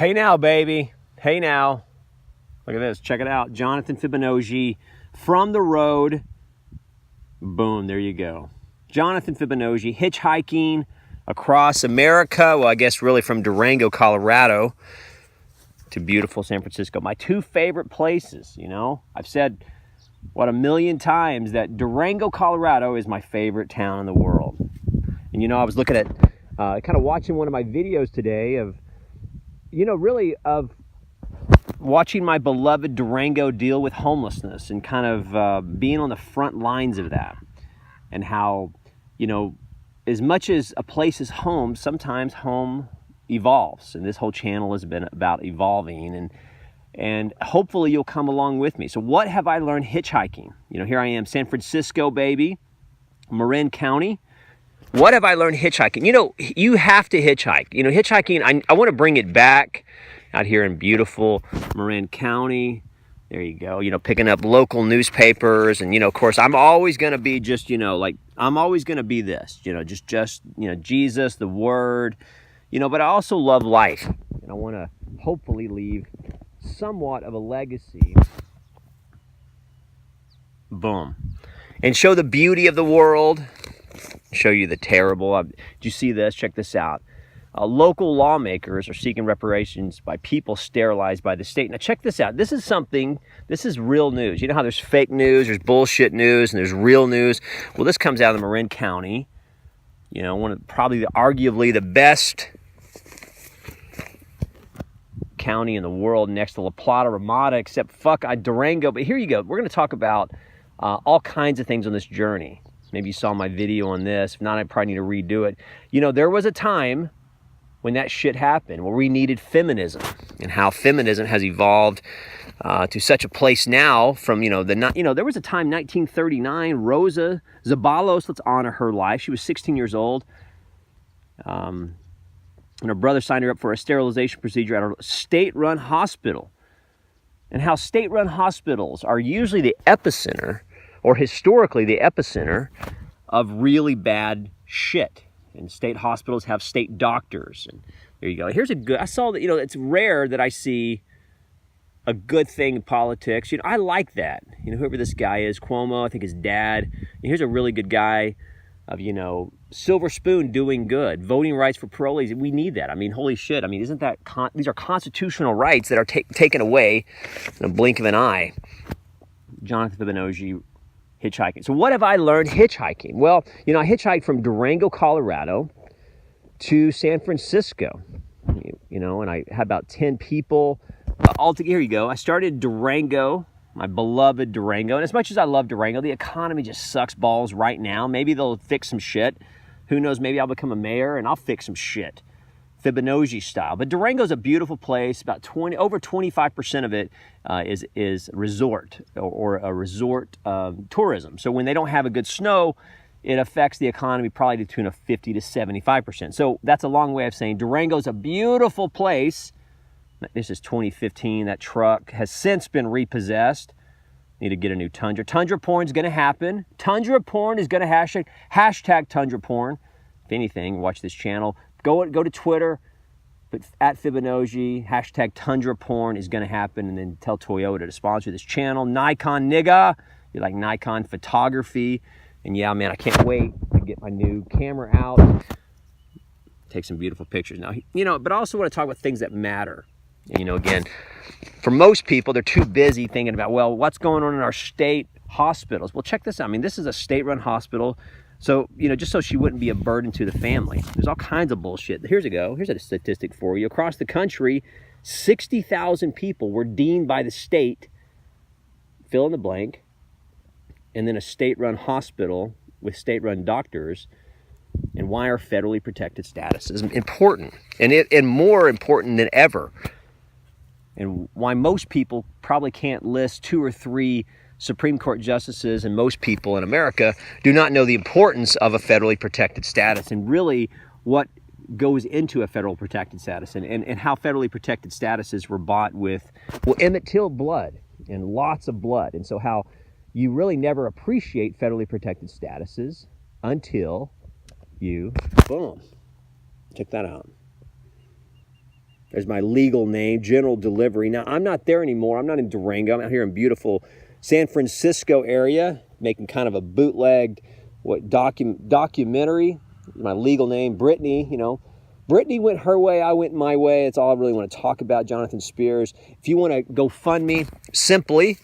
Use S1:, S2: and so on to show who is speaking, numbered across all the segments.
S1: Hey now, baby. Hey now. Look at this. Check it out. Jonathan Fibonojji, From the Road. Boom, there you go. Jonathan Fibonojji, hitchhiking across America. Well, I guess really from Durango, Colorado to beautiful San Francisco. My two favorite places, you know. I've said, what, 1,000,000 times that Durango, Colorado is my favorite town in the world. And, you know, I was looking at, kind of watching one of my videos today of, you know, really of watching my beloved Durango deal with homelessness and kind of being on the front lines of that. And how, you know, as much as a place is home, sometimes home evolves. And this whole channel has been about evolving. And hopefully you'll come along with me. So what have I learned hitchhiking? You know, here I am, San Francisco, baby, Marin County. What have I learned hitchhiking? You know, you have to hitchhike. You know, hitchhiking, I want to bring it back out here in beautiful Marin County. There you go. You know, picking up local newspapers. And, you know, of course, I'm always going to be just, you know, like, I'm always going to be this, you know, just, you know, Jesus, the Word, you know, but I also love life. And I want to hopefully leave somewhat of a legacy. Boom. And show the beauty of the world. Show you the terrible. Did you see this? Check this out. Local lawmakers are seeking reparations by people sterilized by the state. Now check this out. This is real news. You know how there's fake news, there's bullshit news, and there's real news? Well, this comes out of Marin County. You know, one of probably arguably the best county in the world next to La Plata, Ramada, except Durango. But here you go. We're going to talk about all kinds of things on this journey. Maybe you saw my video on this. If not, I probably need to redo it. You know, there was a time when that shit happened, where we needed feminism, and how feminism has evolved to such a place now from, you know, there was a time, 1939, Rosa Zabalos, let's honor her life. She was 16 years old. And her brother signed her up for a sterilization procedure at a state-run hospital. And how state-run hospitals are usually the epicenter, or historically the epicenter, of really bad shit. And state hospitals have state doctors. And there you go. Here's a good, I saw that, you know, it's rare that I see a good thing in politics. You know, I like that. You know, whoever this guy is, Cuomo, I think his dad. And here's a really good guy of, you know, silver spoon doing good. Voting rights for parolees. We need that. I mean, holy shit. I mean, isn't that, these are constitutional rights that are taken away in a blink of an eye. Jonathan Fibonojji, hitchhiking. So what have I learned hitchhiking? Well, you know, I hitchhiked from Durango, Colorado to San Francisco, you know, and I had about 10 people altogether. Here you go. I started Durango, my beloved Durango. And as much as I love Durango, the economy just sucks balls right now. Maybe they'll fix some shit. Who knows? Maybe I'll become a mayor and I'll fix some shit. Fibonojji style. But Durango's a beautiful place. About over 25% of it is resort or a resort tourism. So when they don't have a good snow, it affects the economy probably to the tune of 50 to 75%. So that's a long way of saying Durango's a beautiful place. This is 2015. That truck has since been repossessed. Need to get a new Tundra. Tundra porn is going to happen. Tundra porn is going to hashtag Tundra porn. If anything, watch this channel. Go to Twitter, but at Fibonojji, hashtag Tundra porn is going to happen, and then tell Toyota to sponsor this channel. Nikon nigga, you like Nikon photography, and yeah, man, I can't wait to get my new camera out, take some beautiful pictures. Now, you know, but I also want to talk about things that matter. And, you know, again, for most people, they're too busy thinking about, well, what's going on in our state hospitals? Well, check this out. I mean, this is a state-run hospital. So, you know, just so she wouldn't be a burden to the family. There's all kinds of bullshit. Here's a statistic for you. Across the country, 60,000 people were deemed by the state, fill in the blank, and then a state-run hospital with state-run doctors. And why are federally protected statuses important? And more important than ever. And why most people probably can't list 2 or 3 Supreme Court justices, and most people in America do not know the importance of a federally protected status and really what goes into a federal protected status and how federally protected statuses were bought with, well, Emmett Till blood and lots of blood. And so how you really never appreciate federally protected statuses until you, boom, check that out. There's my legal name, General Delivery. Now, I'm not there anymore. I'm not in Durango. I'm out here in beautiful San Francisco area, making kind of a bootlegged documentary. My legal name, Brittany, you know. Brittany went her way, I went my way. It's all I really want to talk about, Jonathan Spears. If you want to go fund me, simply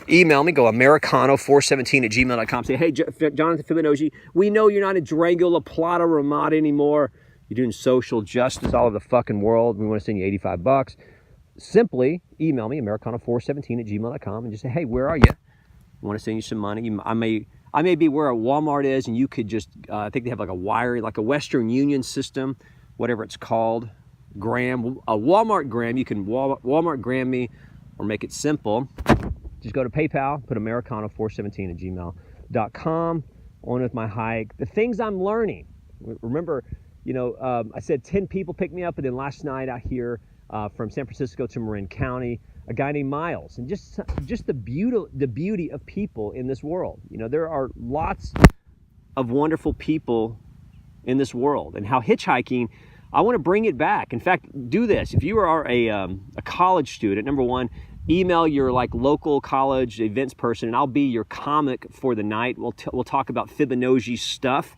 S1: email me, go americano417@gmail.com. Say, hey, Jonathan Fibonojji, we know you're not in Durango, La Plata, Ramada anymore. You're doing social justice all over the fucking world. We want to send you $85. Simply email me, americano417@gmail.com, and just say, hey, where are you? I want to send you some money. I may be where a Walmart is, and you could just, I think they have like a wire, like a Western Union system, whatever it's called, gram, a Walmart gram. You can Walmart gram me, or make it simple. Just go to PayPal, put americano417@gmail.com, on with my hike. The things I'm learning. Remember, you know, I said 10 people picked me up, and then last night out here from San Francisco to Marin County, a guy named Miles, and just the beauty of people in this world. You know, there are lots of wonderful people in this world, and how hitchhiking, I want to bring it back. In fact, do this. If you are a college student, number one, email your like local college events person, and I'll be your comic for the night. We'll talk about Fibonacci stuff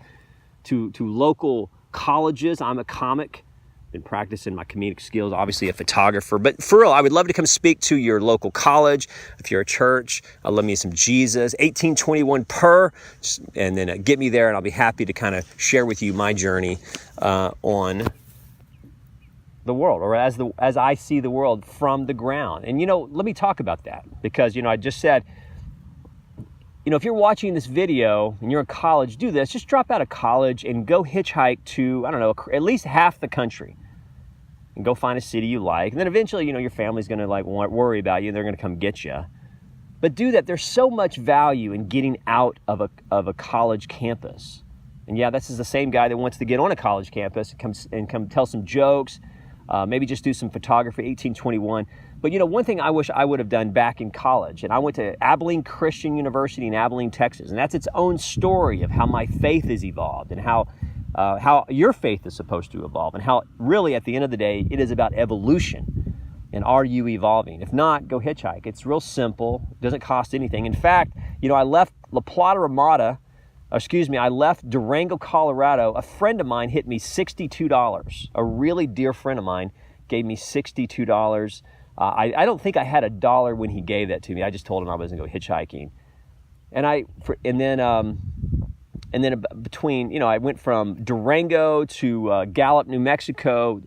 S1: to local colleges. I'm a comic. Been practicing my comedic skills, obviously a photographer, but for real, I would love to come speak to your local college. If you're a church, I love me some Jesus, 1821 per, and then get me there, and I'll be happy to kind of share with you my journey on the world, or as I see the world from the ground. And you know, let me talk about that, because you know, I just said, you know, if you're watching this video and you're in college, do this. Just drop out of college and go hitchhike to, I don't know, at least half the country. And go find a city you like. And then eventually, you know, your family's going to like worry about you, and they're going to come get you. But do that. There's so much value in getting out of a college campus. And yeah, this is the same guy that wants to get on a college campus and come tell some jokes, maybe just do some photography, 1821. But you know, one thing I wish I would have done back in college, and I went to Abilene Christian University in Abilene, Texas, and that's its own story of how my faith has evolved, and how your faith is supposed to evolve, and how really at the end of the day, it is about evolution. And are you evolving? If not, go hitchhike. It's real simple. It doesn't cost anything. In fact, you know, I left La Plata, Ramada, I left Durango, Colorado. A friend of mine hit me $62. A really dear friend of mine gave me $62. I don't think I had $1 when he gave that to me. I just told him I was going to go hitchhiking. And then between, you know, I went from Durango to Gallup, New Mexico,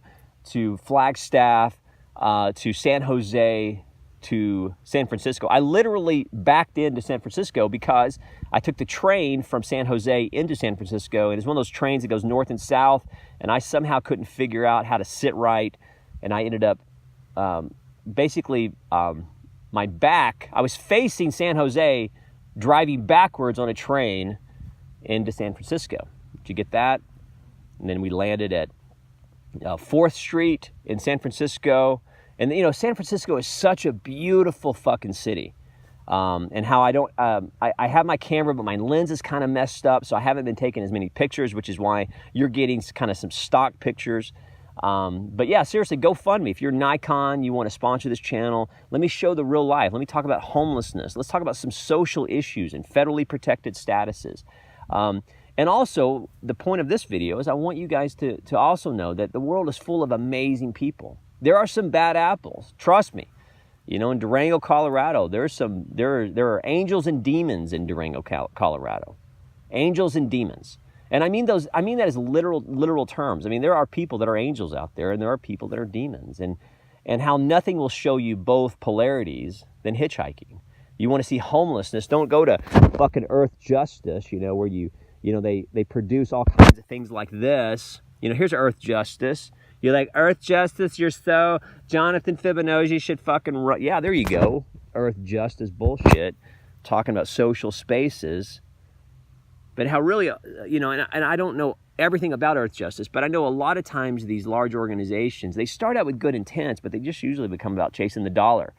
S1: to Flagstaff, to San Jose, to San Francisco. I literally backed into San Francisco because I took the train from San Jose into San Francisco, and it's one of those trains that goes north and south, and I somehow couldn't figure out how to sit right, and I ended up my back, I was facing San Jose, driving backwards on a train into San Francisco. Did you get that? And then we landed at 4th Street in San Francisco. And you know, San Francisco is such a beautiful fucking city. And how I have my camera, but my lens is kind of messed up, so I haven't been taking as many pictures, which is why you're getting kind of some stock pictures. But yeah, seriously, go fund me. If you're Nikon, you want to sponsor this channel, let me show the real life. Let me talk about homelessness. Let's talk about some social issues and federally protected statuses. And also, the point of this video is I want you guys to also know that the world is full of amazing people. There are some bad apples, trust me. You know, in Durango, Colorado, there are angels and demons in Durango, Colorado. Angels and demons. And I mean that as literal terms. I mean, there are people that are angels out there, and there are people that are demons. And how nothing will show you both polarities than hitchhiking. You want to see homelessness, don't go to fucking Earth Justice, you know, where they produce all kinds of things like this. You know, here's Earth Justice. You're like, Earth Justice, you're so, Jonathan Fibonojji should fucking run. Yeah, there you go. Earth Justice bullshit. Talking about social spaces. But how really, you know, and I don't know everything about Earth Justice, but I know a lot of times these large organizations, they start out with good intents, but they just usually become about chasing the dollar.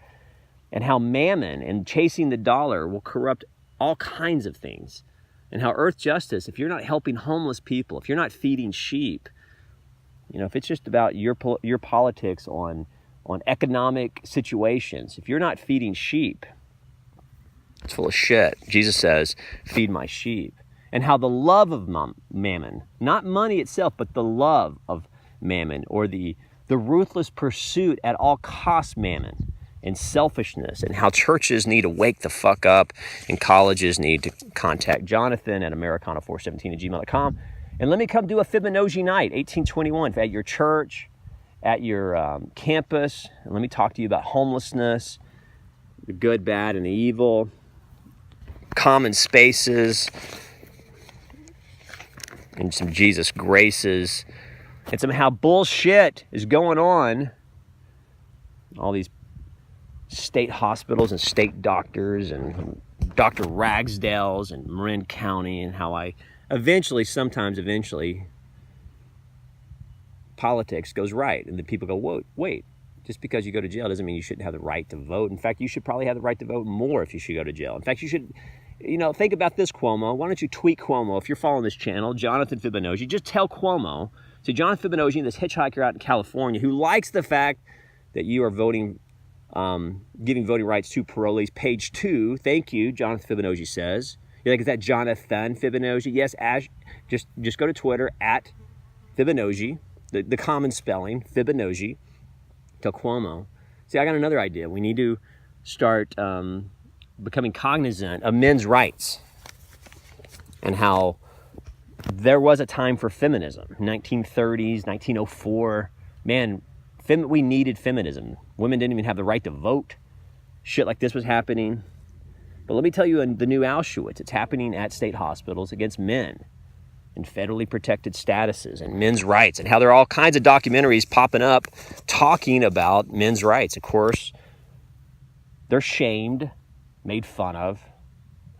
S1: And how mammon and chasing the dollar will corrupt all kinds of things. And how Earth Justice, if you're not helping homeless people, if you're not feeding sheep, You know, if it's just about your politics on economic situations, if you're not feeding sheep, it's full of shit. Jesus says, feed my sheep. And how the love of mammon, not money itself, but the love of mammon, or the ruthless pursuit at all costs mammon and selfishness, and how churches need to wake the fuck up and colleges need to contact Jonathan at americana417@gmail.com. And let me come do a Fibonojji night, 1821, at your church, at your campus. And let me talk to you about homelessness, the good, bad, and the evil, common spaces, and some Jesus graces, and somehow bullshit is going on. All these state hospitals and state doctors and Dr. Ragsdale's and Marin County, and how I sometimes eventually, politics goes right. And then people go, wait, just because you go to jail doesn't mean you shouldn't have the right to vote. In fact, you should probably have the right to vote more if you should go to jail. In fact, you should, think about this, Cuomo. Why don't you tweet Cuomo? If you're following this channel, Jonathan Fibonojji, just tell Cuomo, say, Jonathan Fibonojji, this hitchhiker out in California who likes the fact that you are voting, giving voting rights to parolees. Page 2, thank you, Jonathan Fibonojji says. You're like, is that Jonathan Fibonojji? Yes, just go to Twitter, at Fibonojji, the common spelling, Fibonojji. Tell Cuomo. See, I got another idea. We need to start becoming cognizant of men's rights, and how there was a time for feminism, 1930s, 1904. Man, we needed feminism. Women didn't even have the right to vote. Shit like this was happening. But let me tell you, in the new Auschwitz, it's happening at state hospitals against men in federally protected statuses and men's rights, and how there are all kinds of documentaries popping up talking about men's rights. Of course, they're shamed, made fun of.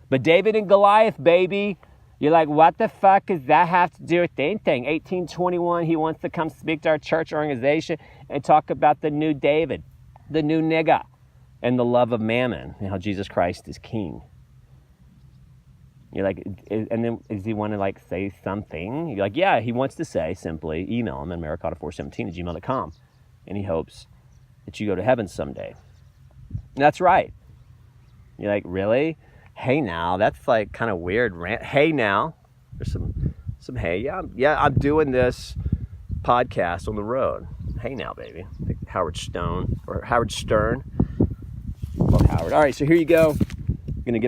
S1: But David and Goliath, baby, you're like, what the fuck does that have to do with anything? 1821, he wants to come speak to our church organization and talk about the new David, the new nigga, and the love of mammon, and how Jesus Christ is king. You're like, and then does he want to say something? You're like, yeah, he wants to say simply, email him at americana417@gmail.com, and he hopes that you go to heaven someday. And that's right. You're like, really? Hey now, that's kind of weird. Hey now, there's some hey. Yeah, I'm doing this podcast on the road. Hey now, baby. Like Howard Stern. Love Howard. All right, so here you go. Gonna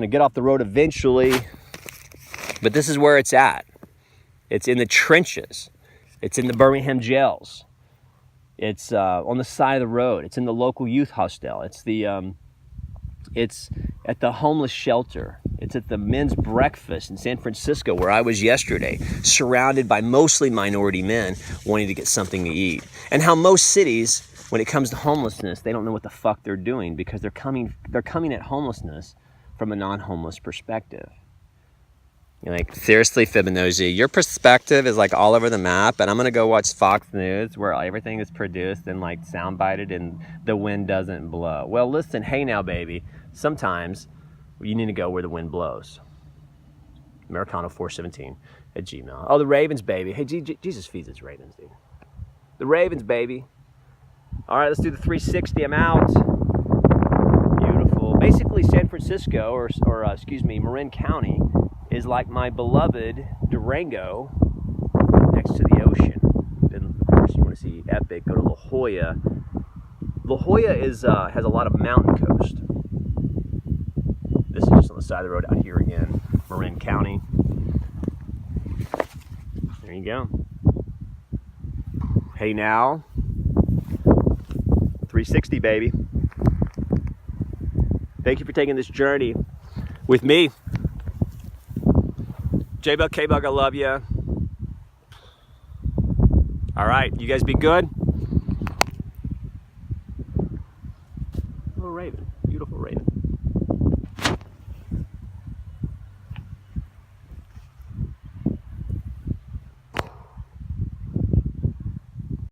S1: get off the road eventually, but this is where it's at. It's in the trenches. It's in the Birmingham jails. It's on the side of the road. It's in the local youth hostel. It's at the homeless shelter. It's at the men's breakfast in San Francisco, where I was yesterday, surrounded by mostly minority men wanting to get something to eat. And how most cities, when it comes to homelessness, they don't know what the fuck they're doing, because they're coming at homelessness from a non-homeless perspective. You're like, seriously, Fibonojji, your perspective is all over the map, and I'm gonna go watch Fox News where everything is produced and soundbited and the wind doesn't blow. Well, listen, hey now, baby, sometimes you need to go where the wind blows. Americana417@gmail. Oh, the Ravens, baby. Hey, Jesus feeds his Ravens, dude. The Ravens, baby. All right, let's do the 360. I'm out. Beautiful. Basically, San Francisco, or Marin County, is like my beloved Durango next to the ocean. And of course, you want to see epic, go to La Jolla. La Jolla has a lot of mountain coast. This is just on the side of the road out here again, Marin County. There you go. Hey now. 360, baby. Thank you for taking this journey with me. J-Bug, K-Bug, I love you. All right, you guys be good. Little raven, beautiful raven.